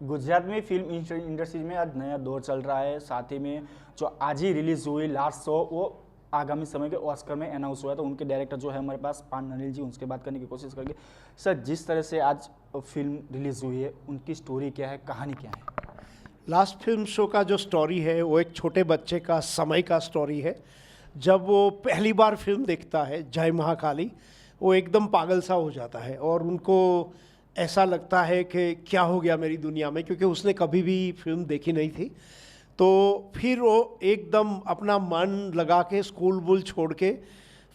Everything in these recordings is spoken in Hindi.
गुजरात में फिल्म इंडस्ट्री में आज नया दौर चल रहा है। साथ ही में जो आज ही रिलीज हुई लास्ट शो वो आगामी समय के ऑस्कर में अनाउंस हुआ है। तो उनके डायरेक्टर जो है हमारे पास पान ननील जी, उनसे बात करने की कोशिश करेंगे। सर, जिस तरह से आज फिल्म रिलीज हुई है, उनकी स्टोरी क्या है, कहानी क्या है? लास्ट फिल्म शो का जो स्टोरी है वो एक छोटे बच्चे का समय का स्टोरी है। जब वो पहली बार फिल्म देखता है जय महाकाली, वो एकदम पागल सा हो जाता है और उनको ऐसा लगता है कि क्या हो गया मेरी दुनिया में, क्योंकि उसने कभी भी फिल्म देखी नहीं थी। तो फिर वो एकदम अपना मन लगा के स्कूल वूल छोड़ के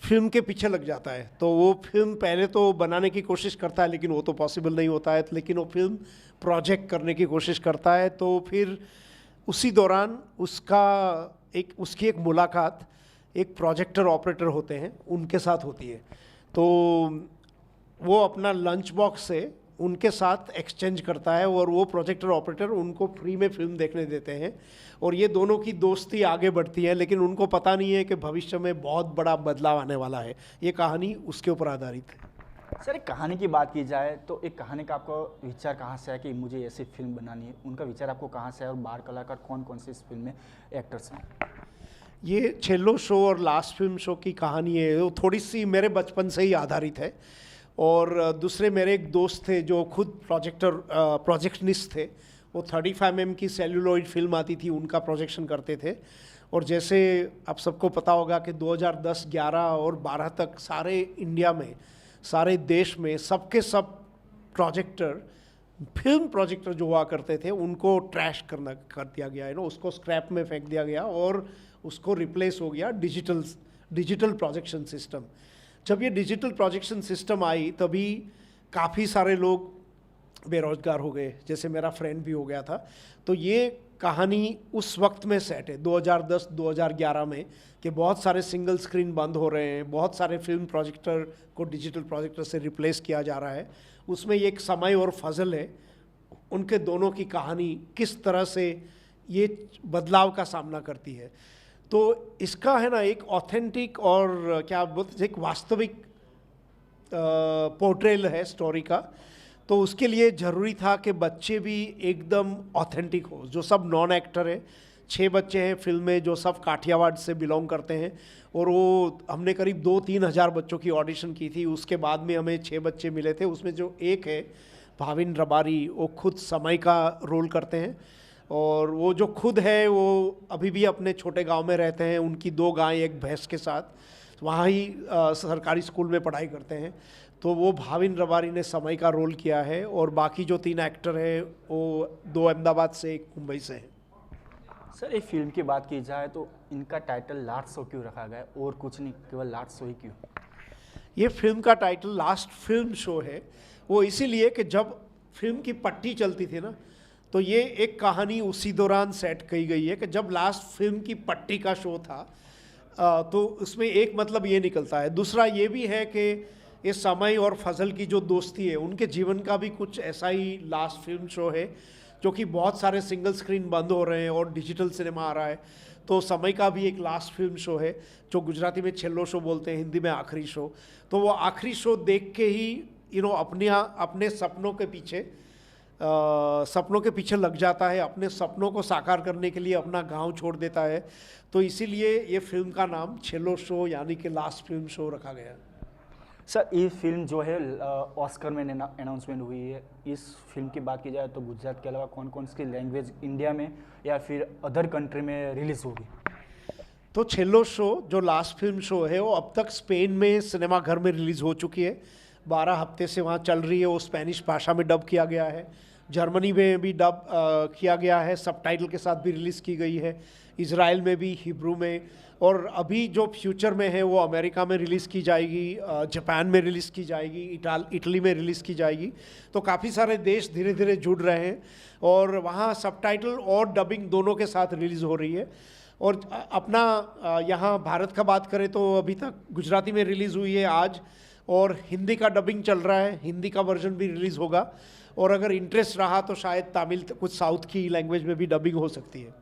फिल्म के पीछे लग जाता है। तो वो फिल्म पहले तो बनाने की कोशिश करता है, लेकिन वो तो पॉसिबल नहीं होता है, लेकिन वो फिल्म प्रोजेक्ट करने की कोशिश करता है। तो फिर उसी दौरान उसकी एक मुलाकात एक प्रोजेक्टर ऑपरेटर होते हैं उनके साथ होती है। तो वो अपना लंच बॉक्स से उनके साथ एक्सचेंज करता है और वो प्रोजेक्टर ऑपरेटर उनको फ्री में फिल्म देखने देते हैं और ये दोनों की दोस्ती आगे बढ़ती है। लेकिन उनको पता नहीं है कि भविष्य में बहुत बड़ा बदलाव आने वाला है। ये कहानी उसके ऊपर आधारित है। सर, एक कहानी की बात की जाए तो एक कहानी का आपको विचार कहाँ से है कि मुझे ऐसी फिल्म बनानी है? उनका विचार आपको कहाँ से है और बाल कलाकार कौन कौन से इस फिल्म में एक्टर्स हैं? ये छेल्लो शो और लास्ट फिल्म शो की कहानी है, वो थोड़ी सी मेरे बचपन से ही आधारित है। और दूसरे मेरे एक दोस्त थे जो खुद प्रोजेक्शनिस्ट थे। वो 35 mm की सेल्यूलॉइड फिल्म आती थी, उनका प्रोजेक्शन करते थे। और जैसे आप सबको पता होगा कि 2010, 11 और 12 तक सारे इंडिया में, सारे देश में सबके सब फिल्म प्रोजेक्टर जो हुआ करते थे उनको ट्रैश कर दिया गया है ना, उसको स्क्रैप में फेंक दिया गया और उसको रिप्लेस हो गया डिजिटल प्रोजेक्शन सिस्टम। जब ये डिजिटल प्रोजेक्शन सिस्टम आई तभी काफ़ी सारे लोग बेरोजगार हो गए, जैसे मेरा फ्रेंड भी हो गया था। तो ये कहानी उस वक्त में सेट है 2010-2011 में, कि बहुत सारे सिंगल स्क्रीन बंद हो रहे हैं, बहुत सारे फिल्म प्रोजेक्टर को डिजिटल प्रोजेक्टर से रिप्लेस किया जा रहा है। उसमें ये एक समय और फजल है, उनके दोनों की कहानी किस तरह से ये बदलाव का सामना करती है। तो इसका है ना एक ऑथेंटिक और क्या बोलते एक वास्तविक पोर्ट्रेल है स्टोरी का। तो उसके लिए ज़रूरी था कि बच्चे भी एकदम ऑथेंटिक हो। जो सब नॉन एक्टर है, 6 बच्चे हैं फिल्म में जो सब काठियावाड़ से बिलोंग करते हैं। और वो हमने करीब 2-3 हज़ार बच्चों की ऑडिशन की थी, उसके बाद में हमें 6 बच्चे मिले थे। उसमें जो एक है भाविन रबारी, वो खुद समय का रोल करते हैं। और वो जो खुद है वो अभी भी अपने छोटे गांव में रहते हैं, उनकी 2 गाय 1 भैंस के साथ वहाँ ही सरकारी स्कूल में पढ़ाई करते हैं। तो वो भाविन रबारी ने समय का रोल किया है। और बाकी जो 3 एक्टर हैं वो 2 अहमदाबाद से, 1 मुंबई से हैं। सर, एक फिल्म की बात की जाए तो इनका टाइटल लास्ट शो क्यों रखा गया है और कुछ नहीं, केवल लास्ट शो ही क्यों? ये फिल्म का टाइटल लास्ट फिल्म शो है, वो इसीलिए कि जब फिल्म की पट्टी चलती थी ना, तो ये एक कहानी उसी दौरान सेट की गई है कि जब लास्ट फिल्म की पट्टी का शो था। तो उसमें एक मतलब ये निकलता है। दूसरा ये भी है कि ये समय और फजल की जो दोस्ती है, उनके जीवन का भी कुछ ऐसा ही लास्ट फिल्म शो है, जो कि बहुत सारे सिंगल स्क्रीन बंद हो रहे हैं और डिजिटल सिनेमा आ रहा है। तो समय का भी एक लास्ट फिल्म शो है, जो गुजराती में छेल्लो शो बोलते हैं, हिंदी में आखिरी शो। तो वो आखिरी शो देख के ही अपने सपनों के पीछे लग जाता है, अपने सपनों को साकार करने के लिए अपना गांव छोड़ देता है। तो इसीलिए ये फिल्म का नाम छेल्लो शो यानी कि लास्ट फिल्म शो रखा गया। सर, ये फिल्म जो है ऑस्कर में अनाउंसमेंट हुई है। इस फिल्म की बात की जाए तो गुजरात के अलावा कौन कौन सी लैंग्वेज इंडिया में या फिर अदर कंट्री में रिलीज होगी? तो छेल्लो शो जो लास्ट फिल्म शो है वो अब तक स्पेन में सिनेमा घर में रिलीज़ हो चुकी है। 12 हफ्ते से वहाँ चल रही है। वो स्पेनिश भाषा में डब किया गया है, जर्मनी में भी डब किया गया है, सबटाइटल के साथ भी रिलीज़ की गई है, इजराइल में भी, हिब्रू में। और अभी जो फ्यूचर में है वो अमेरिका में रिलीज़ की जाएगी, जापान में रिलीज़ की जाएगी, इटली में रिलीज़ की जाएगी। तो काफ़ी सारे देश धीरे धीरे जुड़ रहे हैं और वहाँ सबटाइटल और डबिंग दोनों के साथ रिलीज़ हो रही है। और अपना यहाँ भारत का बात करें तो अभी तक गुजराती में रिलीज़ हुई है आज, और हिंदी का डबिंग चल रहा है, हिंदी का वर्जन भी रिलीज़ होगा। और अगर इंटरेस्ट रहा तो शायद तमिल, कुछ साउथ की लैंग्वेज में भी डबिंग हो सकती है।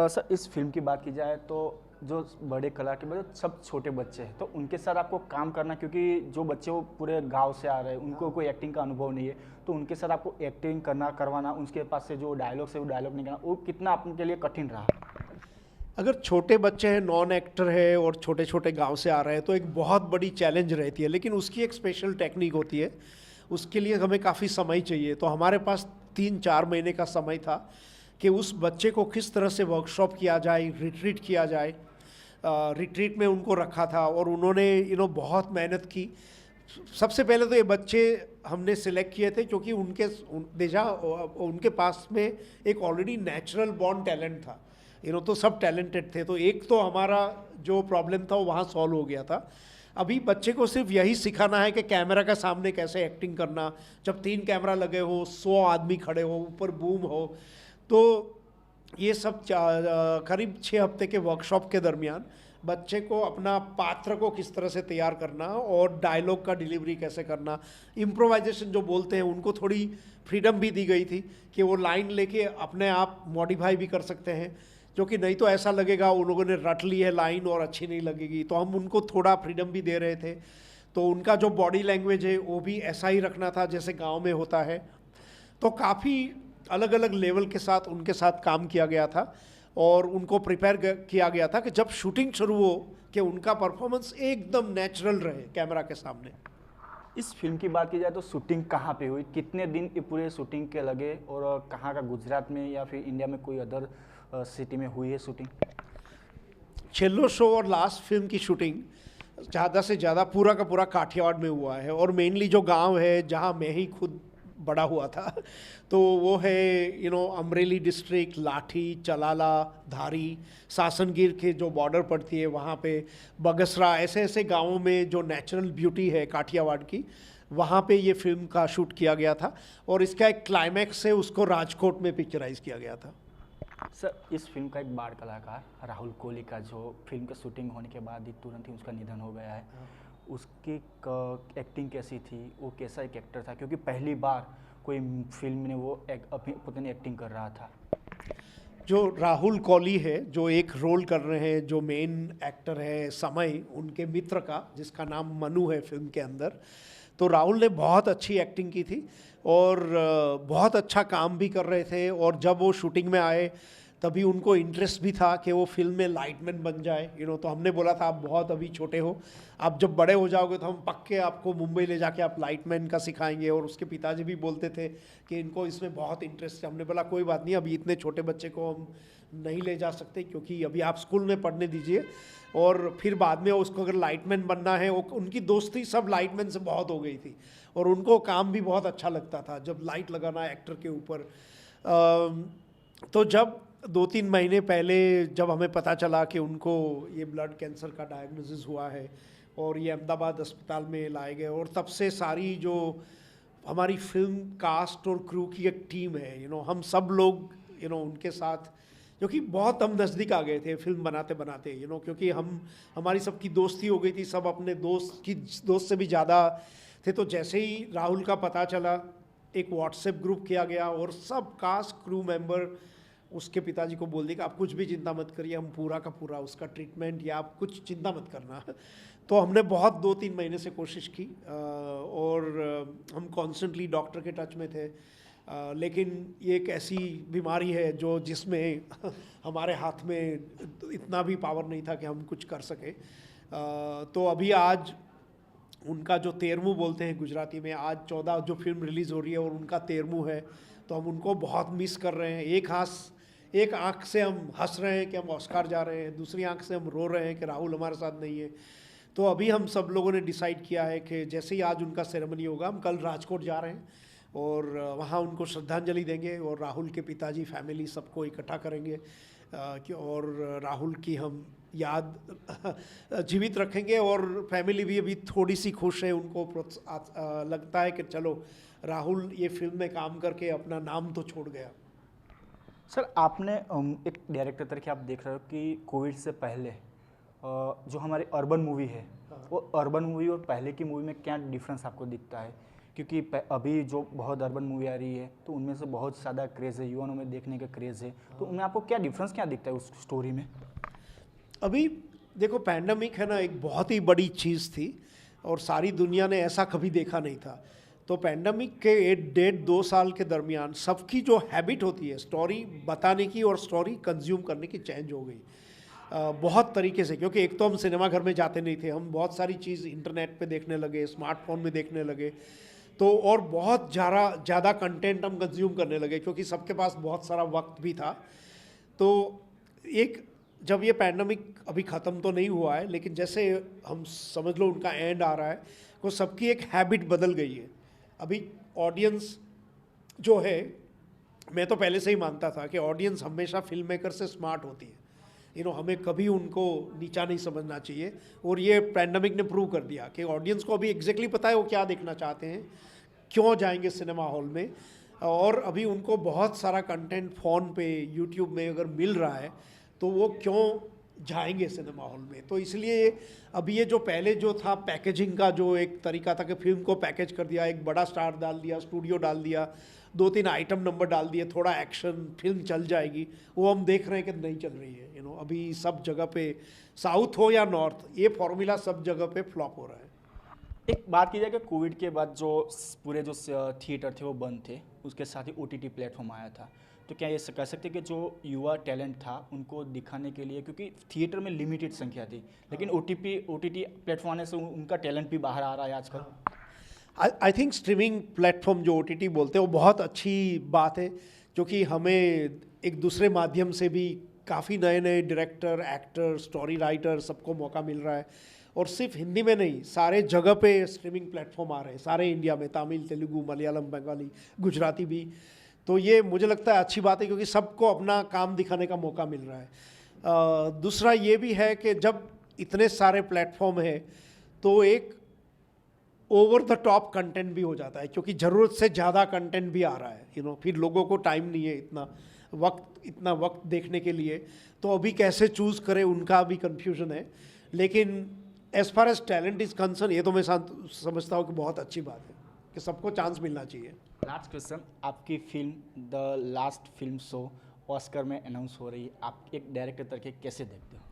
सर, इस फिल्म की बात की जाए तो जो बड़े कला के बड़े सब छोटे बच्चे हैं, तो उनके साथ आपको काम करना, क्योंकि जो बच्चे वो पूरे गांव से आ रहे हैं, उनको कोई एक्टिंग का अनुभव नहीं है, तो उनके साथ आपको एक्टिंग करवाना, उनके पास से जो डायलॉग है वो डायलॉग नहीं करना, वो कितना आपके लिए कठिन रहा? अगर छोटे बच्चे हैं, नॉन एक्टर है और छोटे छोटे गांव से आ रहे हैं तो एक बहुत बड़ी चैलेंज रहती है, लेकिन उसकी एक स्पेशल टेक्निक होती है। उसके लिए हमें काफ़ी समय चाहिए। तो हमारे पास 3-4 महीने का समय था कि उस बच्चे को किस तरह से वर्कशॉप किया जाए, रिट्रीट किया जाए। रिट्रीट में उनको रखा था और उन्होंने बहुत मेहनत की। सबसे पहले तो ये बच्चे हमने सिलेक्ट किए थे क्योंकि उनके पास में एक ऑलरेडी नेचुरल बॉर्न टैलेंट था। तो सब टैलेंटेड थे। तो एक तो हमारा जो प्रॉब्लम था वो वहाँ सॉल्व हो गया था। अभी बच्चे को सिर्फ यही सिखाना है कि कैमरा के सामने कैसे एक्टिंग करना, जब 3 कैमरा लगे हो, 100 आदमी खड़े हो, ऊपर बूम हो। तो ये सब करीब 6 हफ्ते के वर्कशॉप के दरमियान बच्चे को अपना पात्र को किस तरह से तैयार करना और डायलॉग का डिलीवरी कैसे करना, इम्प्रोवाइजेशन जो बोलते हैं, उनको थोड़ी फ्रीडम भी दी गई थी कि वो लाइन लेके अपने आप मॉडिफाई भी कर सकते हैं, क्योंकि नहीं तो ऐसा लगेगा उन लोगों ने रट ली है लाइन और अच्छी नहीं लगेगी। तो हम उनको थोड़ा फ्रीडम भी दे रहे थे। तो उनका जो बॉडी लैंग्वेज है वो भी ऐसा ही रखना था जैसे गांव में होता है। तो काफ़ी अलग अलग लेवल के साथ उनके साथ काम किया गया था और उनको प्रिपेयर किया गया था कि जब शूटिंग शुरू हो कि उनका परफॉर्मेंस एकदम नेचुरल रहे कैमरा के सामने। इस फिल्म की बात की जाए तो शूटिंग कहाँ पे हुई, कितने दिन ये पूरे शूटिंग के लगे, और कहाँ का, गुजरात में या फिर इंडिया में कोई अदर सिटी में हुई है शूटिंग? छेल्लो शो और लास्ट फिल्म की शूटिंग ज़्यादा से ज़्यादा पूरा का पूरा काठियावाड़ में हुआ है और मेनली जो गांव है जहां मैं ही खुद बड़ा हुआ था तो वो है अमरेली डिस्ट्रिक्ट, लाठी, चलाला, धारी, सासनगीर के जो बॉर्डर पड़ती है वहाँ पे, बगसरा, ऐसे ऐसे गांवों में जो नेचुरल ब्यूटी है काठियावाड़ की, वहाँ पे ये फिल्म का शूट किया गया था। और इसका एक क्लाइमैक्स है, उसको राजकोट में पिक्चराइज किया गया था। सर, इस फिल्म का एक बाल कलाकार राहुल कोहली का, जो फिल्म का शूटिंग होने के बाद ही तुरंत ही उसका निधन हो गया है, उसकी एक्टिंग कैसी थी, वो कैसा एक एक्टर था, क्योंकि पहली बार कोई फिल्म में वो अपनी एक्टिंग कर रहा था? जो राहुल कोहली है, जो एक रोल कर रहे हैं, जो मेन एक्टर है समय, उनके मित्र का जिसका नाम मनु है फिल्म के अंदर, तो राहुल ने बहुत अच्छी एक्टिंग की थी और बहुत अच्छा काम भी कर रहे थे। और जब वो शूटिंग में आए तभी उनको इंटरेस्ट भी था कि वो फिल्म में लाइटमैन बन जाए। तो हमने बोला था आप बहुत अभी छोटे हो, आप जब बड़े हो जाओगे तो हम पक्के आपको मुंबई ले जाके आप लाइटमैन का सिखाएंगे। और उसके पिताजी भी बोलते थे कि इनको इसमें बहुत इंटरेस्ट है। हमने बोला कोई बात नहीं, अभी इतने छोटे बच्चे को हम नहीं ले जा सकते, क्योंकि अभी आप स्कूल में पढ़ने दीजिए और फिर बाद में उसको अगर लाइटमैन बनना है। वो उनकी दोस्ती सब लाइटमैन से बहुत हो गई थी और उनको काम भी बहुत अच्छा लगता था जब लाइट लगाना एक्टर के ऊपर। तो जब 2-3 महीने पहले जब हमें पता चला कि उनको ये ब्लड कैंसर का डायग्नोसिस हुआ है और ये अहमदाबाद अस्पताल में लाए गए, और तब से सारी जो हमारी फिल्म कास्ट और क्रू की एक टीम है, हम सब लोग उनके साथ, क्योंकि बहुत हम नज़दीक आ गए थे फिल्म बनाते बनाते, क्योंकि हमारी सबकी दोस्ती हो गई थी, सब अपने दोस्त से भी ज़्यादा थे। तो जैसे ही राहुल का पता चला एक व्हाट्सएप ग्रुप किया गया और सब कास्ट क्रू मेंबर उसके पिताजी को बोल दिया कि आप कुछ भी चिंता मत करिए, हम पूरा का पूरा उसका ट्रीटमेंट या आप कुछ चिंता मत करना। तो हमने बहुत 2-3 महीने से कोशिश की और हम कॉन्स्टेंटली डॉक्टर के टच में थे। लेकिन ये एक ऐसी बीमारी है जिसमें हमारे हाथ में इतना भी पावर नहीं था कि हम कुछ कर सके। तो अभी आज उनका जो 13वां बोलते हैं गुजराती में, आज 14 जो फिल्म रिलीज़ हो रही है और उनका 13वां है, तो हम उनको बहुत मिस कर रहे हैं। एक आंख से हम हंस रहे हैं कि हम ऑस्कार जा रहे हैं, दूसरी आंख से हम रो रहे हैं कि राहुल हमारे साथ नहीं है। तो अभी हम सब लोगों ने डिसाइड किया है कि जैसे ही आज उनका सेरेमनी होगा, हम कल राजकोट जा रहे हैं और वहाँ उनको श्रद्धांजलि देंगे और राहुल के पिताजी, फैमिली सबको इकट्ठा करेंगे और राहुल की हम याद जीवित रखेंगे। और फैमिली भी अभी थोड़ी सी खुश है, उनको लगता है कि चलो राहुल ये फिल्म में काम करके अपना नाम तो छोड़ गया। सर, आपने एक डायरेक्टर तरीके आप देख रहे हो कि कोविड से पहले जो हमारी अर्बन मूवी है, वो अर्बन मूवी और पहले की मूवी में क्या डिफरेंस आपको दिखता है? क्योंकि अभी जो बहुत अर्बन मूवी आ रही है तो उनमें से बहुत ज़्यादा क्रेज़ है, युवाओं में देखने का क्रेज़ है, तो उनमें आपको क्या डिफरेंस क्या दिखता है उस स्टोरी में? अभी देखो, पैंडमिक है ना, एक बहुत ही बड़ी चीज़ थी और सारी दुनिया ने ऐसा कभी देखा नहीं था। तो पैंडमिक के 1.5-2 साल के दरमियान सबकी जो हैबिट होती है स्टोरी बताने की और स्टोरी कंज्यूम करने की चेंज हो गई बहुत तरीके से। क्योंकि एक तो हम सिनेमा घर में जाते नहीं थे, हम बहुत सारी चीज़ इंटरनेट पे देखने लगे, स्मार्टफोन में देखने लगे, तो और बहुत ज़्यादा कंटेंट हम कंज्यूम करने लगे क्योंकि सबके पास बहुत सारा वक्त भी था। तो एक जब ये पैंडमिक अभी ख़त्म तो नहीं हुआ है, लेकिन जैसे हम समझ लो उनका एंड आ रहा है, तो सबकी एक हैबिट बदल गई है। अभी ऑडियंस जो है, मैं तो पहले से ही मानता था कि ऑडियंस हमेशा फिल्म मेकर से स्मार्ट होती है, हमें कभी उनको नीचा नहीं समझना चाहिए। और ये पैंडमिक ने प्रूव कर दिया कि ऑडियंस को अभी एग्जैक्टली पता है वो क्या देखना चाहते हैं, क्यों जाएंगे सिनेमा हॉल में, और अभी उनको बहुत सारा कंटेंट फ़ोन पे यूट्यूब में अगर मिल रहा है तो वो क्यों जाएंगे सिनेमा हॉल में। तो इसलिए अभी ये जो पहले जो था पैकेजिंग का जो एक तरीका था कि फिल्म को पैकेज कर दिया, एक बड़ा स्टार डाल दिया, स्टूडियो डाल दिया, 2-3 आइटम नंबर डाल दिए, थोड़ा एक्शन, फिल्म चल जाएगी, वो हम देख रहे हैं कि नहीं चल रही है। अभी सब जगह पे, साउथ हो या नॉर्थ, ये फॉर्मूला सब जगह पे फ्लॉप हो रहा है। एक बात की जाए कि कोविड के बाद जो पूरे जो थिएटर थे वो बंद थे, उसके साथ ही OTT प्लेटफॉर्म आया था, तो क्या ये कह सकते हैं कि जो युवा टैलेंट था उनको दिखाने के लिए, क्योंकि थिएटर में लिमिटेड संख्या थी, लेकिन OTT प्लेटफॉर्म आने से उनका टैलेंट भी बाहर आ रहा है आजकल। आई थिंक स्ट्रीमिंग प्लेटफॉर्म जो OTT बोलते हैं वो बहुत अच्छी बात है, क्योंकि हमें एक दूसरे माध्यम से भी काफ़ी नए नए डायरेक्टर, एक्टर, स्टोरी राइटर सबको मौका मिल रहा है। और सिर्फ हिंदी में नहीं, सारे जगह पे स्ट्रीमिंग प्लेटफॉर्म आ रहे हैं, सारे इंडिया में, तमिल, तेलुगु, मलयालम, बंगाली, गुजराती भी। तो ये मुझे लगता है अच्छी बात है, क्योंकि सबको अपना काम दिखाने का मौका मिल रहा है। दूसरा ये भी है कि जब इतने सारे प्लेटफॉर्म है तो एक ओवर द टॉप कंटेंट भी हो जाता है, क्योंकि ज़रूरत से ज़्यादा कंटेंट भी आ रहा है। फिर लोगों को टाइम नहीं है इतना वक्त देखने के लिए, तो अभी कैसे चूज़ करें उनका भी कंफ्यूजन है। लेकिन as far as talent is concerned, ये तो मैं समझता हूँ कि बहुत अच्छी बात है कि सबको चांस मिलना चाहिए। लास्ट क्वेश्चन, आपकी film the last film show Oscar में अनाउंस हो रही है, आप एक डायरेक्टर तरीके कैसे देखते हो?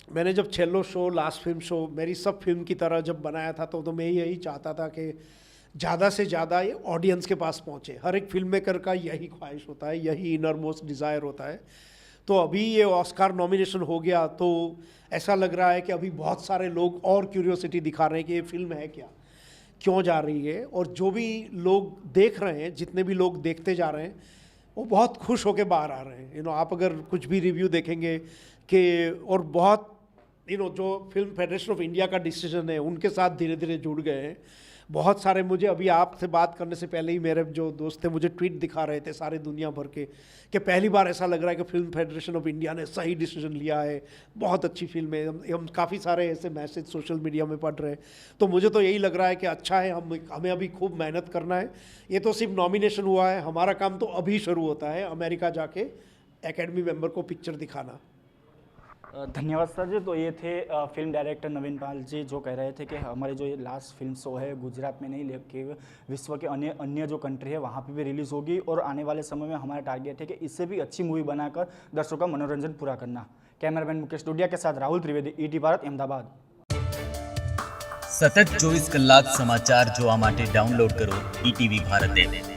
मैंने जब चेल्लो शो, लास्ट फिल्म शो, मेरी सब फिल्म की तरह जब बनाया था, तो मैं यही चाहता था कि ज़्यादा से ज़्यादा ये ऑडियंस के पास पहुँचे। हर एक फिल्म मेकर का यही ख्वाहिश होता है, यही इनर मोस्ट डिज़ायर होता है। तो अभी ये ऑस्कार नॉमिनेशन हो गया तो ऐसा लग रहा है कि अभी बहुत सारे लोग और क्यूरियोसिटी दिखा रहे हैं कि ये फिल्म है क्या, क्यों जा रही है। और जो भी लोग देख रहे हैं, जितने भी लोग देखते जा रहे हैं, वो बहुत खुश होकर बाहर आ रहे हैं। आप अगर कुछ भी रिव्यू देखेंगे कि, और बहुत जो फिल्म फेडरेशन ऑफ इंडिया का डिसीजन है उनके साथ धीरे धीरे जुड़ गए हैं। बहुत सारे, मुझे अभी आपसे बात करने से पहले ही मेरे जो दोस्त थे मुझे ट्वीट दिखा रहे थे सारे दुनिया भर के, कि पहली बार ऐसा लग रहा है कि फिल्म फेडरेशन ऑफ इंडिया ने सही डिसीजन लिया है, बहुत अच्छी फिल्म है। हम काफ़ी सारे ऐसे मैसेज सोशल मीडिया में पढ़ रहे हैं, तो मुझे तो यही लग रहा है कि अच्छा है, हमें अभी खूब मेहनत करना है। ये तो सिर्फ नॉमिनेशन हुआ है, हमारा काम तो अभी शुरू होता है, अमेरिका जाके एकेडमी मेंबर को पिक्चर दिखाना। धन्यवाद सर जी। तो ये थे फिल्म डायरेक्टर नवीन पाल जी, जो कह रहे थे कि हमारे जो ये लास्ट फिल्म शो है गुजरात में नहीं, लेकिन विश्व के अन्य जो कंट्री है वहाँ पे भी रिलीज़ होगी, और आने वाले समय में हमारा टारगेट है कि इससे भी अच्छी मूवी बनाकर दर्शकों का मनोरंजन पूरा करना। कैमरामैन मुकेश डोडिया के साथ राहुल त्रिवेदी, ET भारत, अहमदाबाद। સતત 24 કલાક સમાચાર જોવા માટે ડાઉનલોડ કરો ETV ભારત એપ।